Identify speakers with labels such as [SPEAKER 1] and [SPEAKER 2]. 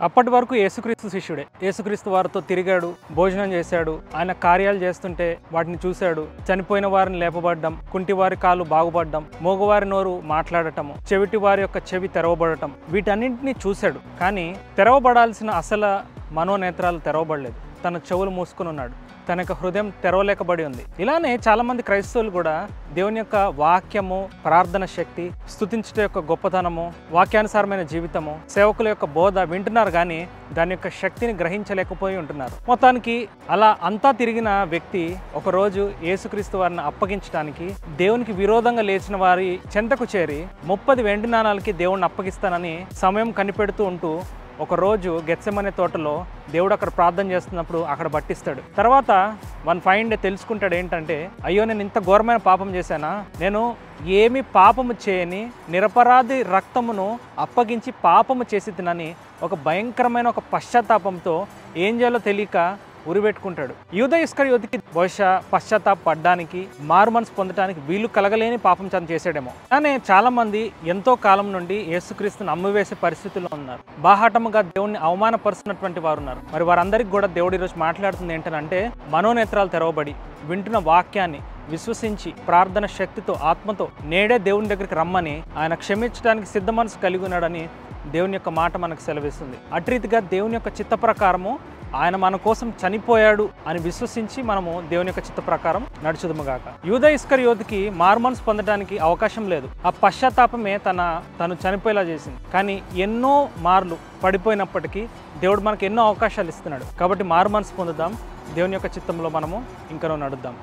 [SPEAKER 1] అప్పటి వరకు యేసుక్రీస్తు శిష్యుడే. యేసుక్రీస్తు వారితో తిరిగాడు, భోజనం చేశాడు, ఆయన కార్యాలు చేస్తుంటే వాటిని చూశాడు. చనిపోయిన వారిని లేపబడ్డం, కుంటివారి కాలు బాగుపడ్డం, మూగవారి నోరు మాట్లాడటము, చెవిటి వారి యొక్క చెవి తెరవబడటం, వీటన్నింటినీ చూశాడు. కానీ తెరవబడాల్సిన అసలు మనోనేత్రాలు తెరవబడలేదు. తన చెవులు మూసుకుని ఉన్నాడు. తన యొక్క హృదయం తెరవలేకబడి ఉంది. ఇలానే చాలామంది క్రైస్తవులు కూడా దేవుని యొక్క వాక్యము, ప్రార్థన శక్తి, స్తుతించుట యొక్క గొప్పతనము, వాక్యానుసారమైన జీవితము, సేవకుల యొక్క బోధ వింటున్నారు కానీ దాని యొక్క శక్తిని గ్రహించలేకపోయి ఉంటున్నారు. మొత్తానికి అలా అంతా తిరిగిన వ్యక్తి ఒకరోజు యేసుక్రీస్తు వారిని అప్పగించడానికి దేవునికి విరోధంగా లేచిన వారి చెంతకు చేరి 30 వెండి నాణాలకి దేవుణ్ణి అప్పగిస్తానని సమయం కనిపెడుతూ ఉంటూ ఒకరోజు గెత్సెమనే తోటలో దేవుడు అక్కడ ప్రార్థన చేస్తున్నప్పుడు అక్కడ పట్టిస్తాడు. తర్వాత వన్ ఫైన్ డే తెలుసుకుంటాడు ఏంటంటే, అయ్యో నేను ఇంత ఘోరమైన పాపం చేశానా, నేను ఏమి పాపము చేయని నిరపరాధి రక్తమును అప్పగించి పాపము చేసి తినని ఒక భయంకరమైన ఒక పశ్చాత్తాపంతో ఏం చేయాలో తెలియక ఉరిపెట్టుకుంటాడు. యూదా ఇస్కరియోతికి బహుశా పశ్చాత్తాపడడానికి, మారు మనసు పొందడానికి వీలు కలగలేని పాపం తను చేసాడేమో. కానీ చాలా మంది ఎంతో కాలం నుండి యేసుక్రీస్తుని అమ్మివేసే పరిస్థితుల్లో ఉన్నారు. బాహాటముగా దేవుణ్ణి అవమానపరుస్తున్నటువంటి వారు ఉన్నారు. మరి వారందరికీ కూడా దేవుడు ఈరోజు మాట్లాడుతుంది ఏంటంటే, మనోనేత్రాలు తెరవబడి వింటున్న వాక్యాన్ని విశ్వసించి ప్రార్థన శక్తితో, ఆత్మతో నేడే దేవుని దగ్గరికి రమ్మని, ఆయన క్షమించడానికి సిద్ధ మనసు కలిగి ఉన్నాడని దేవుని యొక్క మాట మనకు సెలవిస్తుంది. అట్రీతిగా దేవుని యొక్క చిత్త ప్రకారము ఆయన మన కోసం చనిపోయాడు అని విశ్వసించి మనము దేవుని యొక్క చిత్త ప్రకారం నడుచుదుముగాక. యూదా ఇస్కరియోతికి మారుమనసు పొందడానికి అవకాశం లేదు. ఆ పశ్చాత్తాపమే తను చనిపోయేలా చేసింది. కానీ ఎన్నో మార్లు పడిపోయినప్పటికీ దేవుడు మనకు ఎన్నో అవకాశాలు ఇస్తున్నాడు. కాబట్టి మారుమనసు పొందుదాం, దేవుని యొక్క చిత్తంలో మనము ఇంకా నడుద్దాం.